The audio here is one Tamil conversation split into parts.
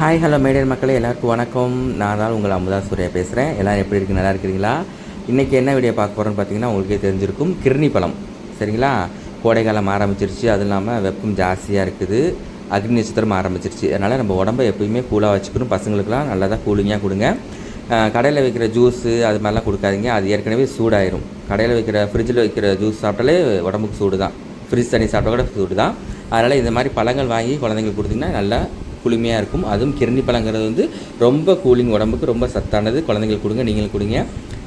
ஹாய் ஹலோ மேடியன் மக்களே, எல்லாருக்கும் வணக்கம். நான் தான் உங்கள் அமுதா சூர்யா பேசுகிறேன். எல்லோரும் எப்படி இருக்குது? நல்லா இருக்கிறீங்களா? இன்றைக்கி என்ன வீடியோ பார்க்க போகிறோன்னு பார்த்தீங்கன்னா, உங்களுக்கே தெரிஞ்சிருக்கும், கிர்னி பழம். சரிங்களா? கோடைக்காலம் ஆரம்பிச்சிருச்சு, அதுவும் இல்லாமல் வெப்பம் ஜாஸ்தியாக இருக்குது, அக்னி நட்சத்திரம் ஆரம்பிச்சிருச்சு. அதனால் நம்ம உடம்பை எப்பயுமே கூலாக வச்சுக்கணும். பசங்களுக்குலாம் நல்லா தான் கூலிங்காக கொடுங்க. கடையில் வைக்கிற ஜூஸு அது மாதிரிலாம் கொடுக்காதீங்க, அது ஏற்கனவே சூடாயிரும். கடையில் வைக்கிற ஃப்ரிட்ஜில் வைக்கிற ஜூஸ் சாப்பிட்டாலே உடம்புக்கு சூடு தான். ஃப்ரிட்ஜ் தண்ணி சாப்பிட்டா கூட சூடு தான். அதனால் இந்த மாதிரி பழங்கள் வாங்கி குழந்தைங்களுக்கு கொடுத்திங்கன்னா நல்லா குளுமையாக இருக்கும். அதுவும் கிர்னி பழங்கிறது வந்து ரொம்ப கூலிங், உடம்புக்கு ரொம்ப சத்தானது. குழந்தைங்களுக்கு கொடுங்க, நீங்களும் கொடுங்க.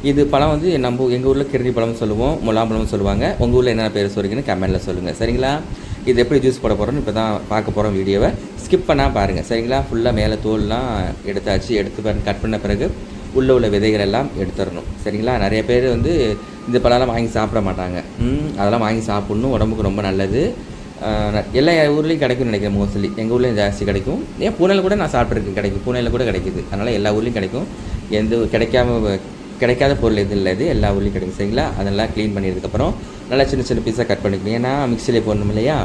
இது பழம் வந்து எங்கள் ஊரில் கிர்னி பழம்னு சொல்லுவோம், முலாம்பழம்னு சொல்லுவாங்க. உங்கள் ஊரில் என்னென்ன பேர் சொல்கிறீங்கன்னு கமெண்ட்டில் சொல்லுங்கள். சரிங்களா? இது எப்படி ஜூஸ் போட போகிறோன்னு இப்போ தான் பார்க்க போகிறோம். வீடியோவை ஸ்கிப் பண்ணால் பாருங்கள். சரிங்களா? ஃபுல்லாக மேலே தோல்லாம் எடுத்தாச்சு. எடுத்து கட் பண்ண பிறகு உள்ள விதைகள் எல்லாம் எடுத்துடணும். சரிங்களா? நிறைய பேர் வந்து இந்த பழம்லாம் வாங்கி சாப்பிட மாட்டாங்க. அதெல்லாம் வாங்கி சாப்பிட்ணும், உடம்புக்கு ரொம்ப நல்லது. எல்லா ஊர்லேயும் கிடைக்கும்னு நினைக்கிறேன். மோஸ்ட்லி எங்கள் ஊர்லேயும் ஜாஸ்தி கிடைக்கும். ஏன் பூனையில் கூட நான் சாப்பிட்ருக்கேன், கிடைக்கும். பூனையில் கூட கிடைக்குது. அதனால் எல்லா ஊர்லேயும் கிடைக்கும். எந்த கிடைக்காத பொருள் எதுவும் இல்லை, இது எல்லா ஊர்லேயும் கிடைக்கும். சரிங்களா? அதெல்லாம் க்ளீன் பண்ணியதுக்கப்புறம் நல்லா சின்ன சின்ன பீஸாக கட் பண்ணிக்கணும். ஏன்னா மிக்சியிலே போடணும் இல்லையா?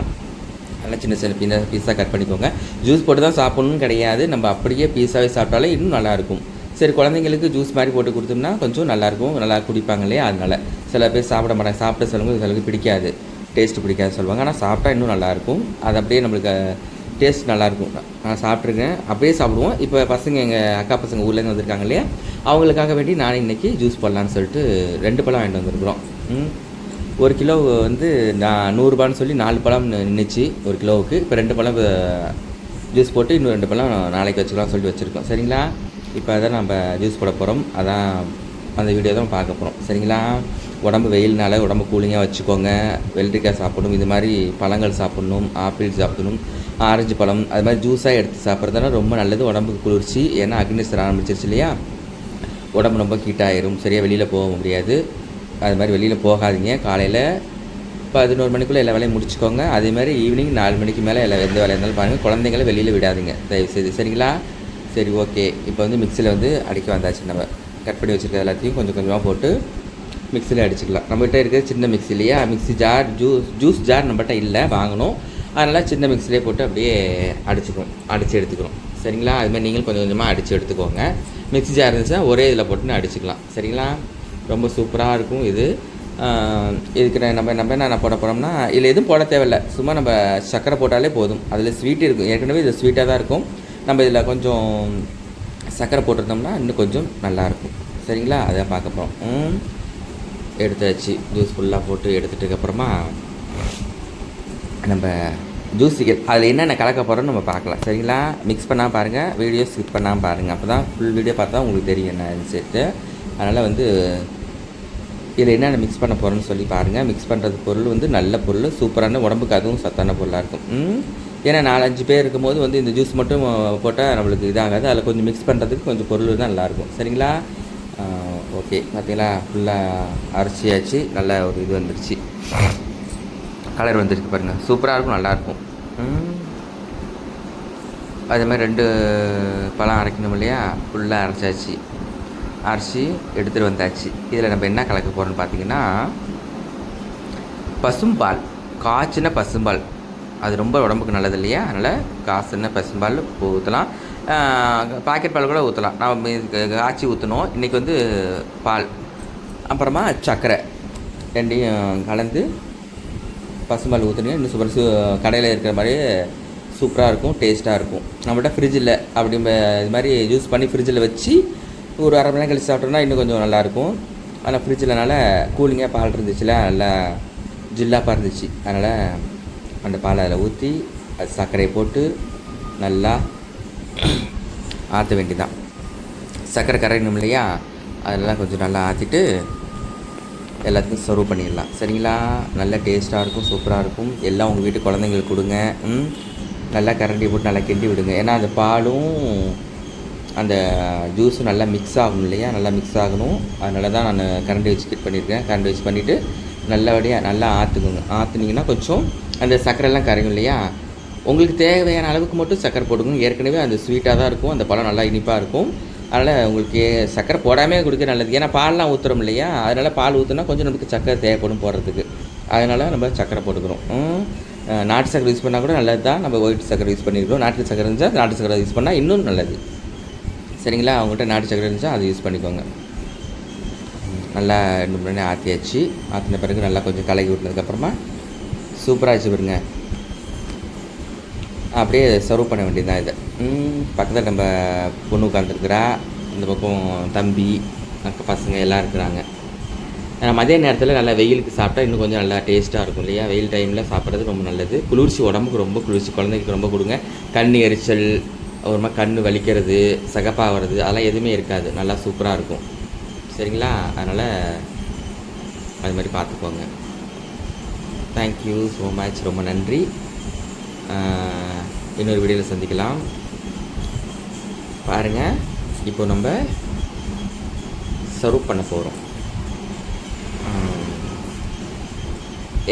நல்லா சின்ன சின்ன பீஸாக கட் பண்ணிக்கோங்க. ஜூஸ் போட்டு தான் சாப்பிட்ணுன்னு கிடையாது, நம்ம அப்படியே பீஸாகவே சாப்பிட்டாலே இன்னும் நல்லாயிருக்கும். சரி, குழந்தைங்களுக்கு ஜூஸ் மாதிரி போட்டு கொடுத்தோம்னா கொஞ்சம் நல்லாயிருக்கும், நல்லா குடிப்பாங்க இல்லையா? அதனால் சில பேர் சாப்பிட மாட்டாங்க. சாப்பிட்ட சொல்லுங்க சிலருக்கு பிடிக்காது, டேஸ்ட்டு பிடிக்காது சொல்லுவாங்க. ஆனால் சாப்பிட்டா இன்னும் நல்லாயிருக்கும். அது அப்படியே நம்மளுக்கு டேஸ்ட் நல்லாயிருக்கும். நான் சாப்பிட்ருக்கேன், அப்படியே சாப்பிடுவோம். இப்போ பசங்க, எங்கள் அக்கா பசங்க ஊர்லேருந்து வந்திருக்காங்க இல்லையா, அவங்களுக்காக வேண்டி நானே இன்றைக்கி ஜூஸ் போடலான்னு சொல்லிட்டு 2 பழம் வாங்கிட்டு வந்துருக்குறோம். 1 கிலோ வந்து நான் 100 ரூபான்னு சொல்லி 4 பழம் நின்றுச்சு 1 கிலோவுக்கு. இப்போ 2 பழம் ஜூஸ் போட்டு இன்னும் 2 பழம் நாளைக்கு வச்சுக்கலாம்னு சொல்லிட்டு வச்சுருக்கோம். சரிங்களா? இப்போ அதான் நம்ம ஜூஸ் போட போகிறோம். அதான் அந்த வீடியோ தான் பார்க்க போகிறோம். சரிங்களா? உடம்பு வெயில்னால உடம்பு கூலிங்காக வச்சுக்கோங்க. வெள்ளரிக்காய் சாப்பிடணும், இது மாதிரி பழங்கள் சாப்பிட்ணும், ஆப்பிள் சாப்பிடணும், ஆரஞ்சு பழம், அது மாதிரி ஜூஸாக எடுத்து சாப்பிட்றதுனால ரொம்ப நல்லது, உடம்புக்கு குளிர்ச்சி. ஏன்னா அக்னி நட்சத்திரம் ஆரம்பிச்சிருச்சு இல்லையா, உடம்பு ரொம்ப ஹீட் ஆகிரும். சரியாக வெளியில் போக முடியாது. அது மாதிரி வெளியில் போகாதீங்க. காலையில் 11 மணிக்குள்ளே எல்லா வேலையும் முடிச்சுக்கோங்க. அதே மாதிரி ஈவினிங் 4 மணிக்கு மேலே எந்த வேலையாக இருந்தாலும் பாருங்கள். குழந்தைங்கள வெளியில் விடாதீங்க தயவுசெய்து. சரிங்களா? சரி, ஓகே. இப்போ வந்து மிக்சியில் வந்து அடிக்க வந்தாச்சு. நம்ம கட் பண்ணி வச்சுருக்க எல்லாத்தையும் கொஞ்சம் கொஞ்சமாக போட்டு மிக்சியில் அடிச்சுக்கலாம். நம்மகிட்ட இருக்கிற சின்ன மிக்சி இல்லையா, மிக்சி ஜார், ஜூஸ் ஜார் நம்மகிட்ட இல்லை, வாங்கணும். அதனால் சின்ன மிக்சிலே போட்டு அப்படியே அடித்து எடுத்துக்கிறோம். சரிங்களா? அதுமாதிரி நீங்களும் கொஞ்சம் கொஞ்சமாக அடித்து எடுத்துக்கோங்க. மிக்சி ஜார் இருந்துச்சுன்னா ஒரே இதில் போட்டுன்னு அடிச்சுக்கலாம். சரிங்களா? ரொம்ப சூப்பராக இருக்கும் இது. இதுக்கு நம்ம என்ன போட போகிறோம்னா, இதில் எதுவும் போட தேவையில்லை, சும்மா நம்ம சர்க்கரை போட்டாலே போதும். அதில் ஸ்வீட் இருக்கும், ஏற்கனவே இது ஸ்வீட்டாக தான் இருக்கும். நம்ம இதில் கொஞ்சம் சர்க்கரை போட்டிருந்தோம்னா இன்னும் கொஞ்சம் நல்லாயிருக்கும். சரிங்களா? அதை பார்க்க போகிறோம். எடுத்தாச்சு. ஜூஸ் ஃபுல்லாக போட்டு எடுத்துகிட்டதுக்கப்புறமா நம்ம ஜூஸுக்கு அதில் என்னென்ன கலக்க போகிறோன்னு நம்ம பார்க்கலாம். சரிங்களா? மிக்ஸ் பண்ணால் பாருங்கள், வீடியோ ஸ்கிப் பண்ணாமல் பாருங்கள். அப்போ தான் ஃபுல் வீடியோ பார்த்தா உங்களுக்கு தெரியும் என்ன சேர்த்து. அதனால் வந்து இதில் என்னென்ன மிக்ஸ் பண்ண போகிறோன்னு சொல்லி பாருங்கள். மிக்ஸ் பண்ணுறது பொருள் வந்து நல்ல பொருள், சூப்பரான, உடம்புக்கு அதுவும் சத்தான பொருளாக இருக்கும். ஏன்னா 4-5 பேர் இருக்கும்போது வந்து இந்த ஜூஸ் மட்டும் போட்டால் நம்மளுக்கு இதாகாது. அதில் கொஞ்சம் மிக்ஸ் பண்ணுறதுக்கு கொஞ்சம் பொருள் தான் நல்லாயிருக்கும். சரிங்களா? ஓகே, பார்த்தீங்களா? ஃபுல்லாக அரைச்சியாச்சு. நல்ல ஒரு இது வந்துடுச்சு, கலர் வந்துருக்கு பாருங்கள், சூப்பராக இருக்கும், நல்லாயிருக்கும். அதே மாதிரி 2 பழம் அரைக்கணும் இல்லையா, ஃபுல்லாக அரைச்சாச்சு. அரைச்சி எடுத்துகிட்டு வந்தாச்சு. இதில் நம்ம என்ன கலக்க போகிறோன்னு பார்த்தீங்கன்னா, பசும்பால், காய்ச்சின பசும்பால். அது ரொம்ப உடம்புக்கு நல்லது இல்லையா, அதனால் காய்ச்சின பசும்பால் ஊற்றலாம். பாக்கெட் பால் கூட ஊற்றலாம். நான் காய்ச்சி ஊற்றணும். இன்றைக்கி வந்து பால், அப்புறமா சர்க்கரை, 2யும் கலந்து பசும்பால் ஊற்றுனீங்க இன்னும் சூப்பர். கடையில் இருக்கிற மாதிரியே சூப்பராக இருக்கும், டேஸ்ட்டாக இருக்கும். நம்மள்கிட்ட ஃப்ரிட்ஜ் இல்லை, அப்படி இது மாதிரி ஜூஸ் பண்ணி ஃப்ரிட்ஜில் வச்சு ஒரு 1/2 மணி நேரம் கழிச்சு சாப்பிட்டோம்னா இன்னும் கொஞ்சம் நல்லாயிருக்கும். ஆனால் ஃப்ரிட்ஜில்னால கூலிங்காக பால் இருந்துச்சுல, நல்லா ஜில்லாப்பாக இருந்துச்சு. அதனால் அந்த பாலை அதில் ஊற்றி அது சர்க்கரையை போட்டு நல்லா ஆற்ற வேண்டியதான். சர்க்கரை கரையணும் இல்லையா, அதெல்லாம் கொஞ்சம் நல்லா ஆற்றிட்டு எல்லாத்துக்கும் சர்வ் பண்ணிடலாம். சரிங்களா? நல்ல டேஸ்ட்டாக இருக்கும், சூப்பராக இருக்கும். எல்லாம் உங்கள் வீட்டு குழந்தைங்களுக்கு கொடுங்க. நல்லா கரண்டி போட்டு நல்லா கிண்டி விடுங்க. ஏன்னா அந்த பாலும் அந்த ஜூஸும் நல்லா மிக்ஸ் ஆகணும் இல்லையா, நல்லா மிக்ஸ் ஆகணும். அதனால தான் நான் கரண்டி வச்சு கிட் பண்ணியிருக்கேன். கரண்டி வச்சு பண்ணிவிட்டு நல்லபடியாக நல்லா ஆற்றுக்குங்க. ஆற்றுனீங்கன்னா கொஞ்சம் அந்த சர்க்கரைலாம் கரையும் இல்லையா, உங்களுக்கு தேவையான அளவுக்கு மட்டும் சர்க்கரை போட்டுக்கணும். ஏற்கனவே அந்த ஸ்வீட்டாக தான் இருக்கும், அந்த பழம் நல்லா இனிப்பாக இருக்கும். அதனால் உங்களுக்கு சர்க்கரை போடாமே குடிக்க நல்லது. ஏன்னா பால்லாம் ஊற்றுறோம் இல்லையா, அதனால் பால் ஊற்றுனா கொஞ்சம் நமக்கு சர்க்கரை தேவைப்படும் போடுறதுக்கு. அதனால் நம்ம சர்க்கரை போட்டுக்கிறோம். நாட்டு சக்கரை யூஸ் பண்ணால் கூட நல்லது தான். நம்ம ஒயிட் சக்கரை யூஸ் பண்ணியிருக்கோம். நாட்டு சக்கரை இருந்துச்சா நாட்டு சக்கரை யூஸ் பண்ணால் இன்னும் நல்லது. சரிங்களா? அவங்ககிட்ட நாட்டு சக்கரை இருந்துச்சா அதை யூஸ் பண்ணிக்கோங்க. நல்லா 2 மணி நேரம் ஆற்றியாச்சு. ஆற்றின பிறகு நல்லா கொஞ்சம் கலக்கி விட்டதுக்கப்புறமா சூப்பராக வச்சு பாருங்க. அப்படியே சர்வ் பண்ண வேண்டியது தான் இதை. பக்கத்தில் நம்ம பொண்ணு உட்காந்துருக்குறா, இந்த பக்கம் தம்பி அக்கா பசங்க எல்லாம் இருக்கிறாங்க. மதிய நேரத்தில் நல்லா வெயிலுக்கு சாப்பிட்டா இன்னும் கொஞ்சம் நல்லா டேஸ்ட்டாக இருக்கும் இல்லையா? வெயில் டைமில் சாப்பிட்றது ரொம்ப நல்லது. குளிர்ச்சி, உடம்புக்கு ரொம்ப குளிர்ச்சி. குழந்தைக்கு ரொம்ப கொடுங்க. கண் எரிச்சல், ஒரு மாதிரி கண் வலிக்கிறது, சகப்பாகிறது அதெல்லாம் எதுவுமே இருக்காது. நல்லா சூப்பராக இருக்கும். சரிங்களா? அதனால் அது மாதிரி பார்த்துக்கோங்க. Thank you so much. ரொம்ப நன்றி. இன்னொரு வீடியோவில் சந்திக்கலாம். பாருங்கள், இப்போ நம்ம சர்வ் பண்ண போகிறோம்.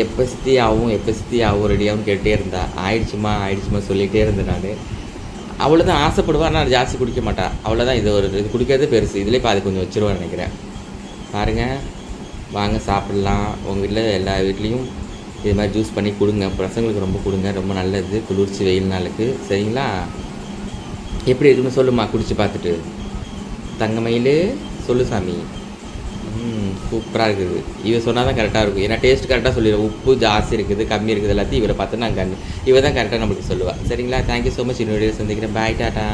எப்போ சித்தி ஆகும் ரெடியாகவும் கேட்டே இருந்தா. ஆயிடுச்சுமா சொல்லிகிட்டே இருந்தேன் நான். அவ்வளோதான் ஆசைப்படுவா, ஆனால் ஜாஸ்தி குடிக்க மாட்டா. அவ்வளோதான். இது குடிக்கிறது பெருசு. இதிலே பாதி கொஞ்சம் வச்சுருவான்னு நினைக்கிறேன். பாருங்கள், வாங்க சாப்பிட்லாம். உங்கள் வீட்டில் எல்லா வீட்லேயும் இது மாதிரி ஜூஸ் பண்ணி கொடுங்க. பசங்களுக்கு ரொம்ப கொடுங்க. ரொம்ப நல்லது குளிர்ச்சி வெயில் நாளுக்கு. சரிங்களா? எப்படி இருக்குன்னு சொல்லுமா குடிச்சு பார்த்துட்டு. தங்கமயில் சொல்லு சாமி. சூப்பராக இருக்குது. இவ சொன்னால் தான் கரெக்டாக இருக்கும். ஏன்னா டேஸ்ட் கரெக்டாக சொல்லிடுவோம். உப்பு ஜாஸ்தி இருக்குது, கம்மி இருக்குது, எல்லாத்தையும் இவரை பார்த்து நான் இவ தான் கரெக்டாக நம்மளுக்கு சொல்லுவாள். சரிங்களா? Thank you so much. இன்னொரு வீடியோ சந்திக்கிறேன். பாய், டாட்டா.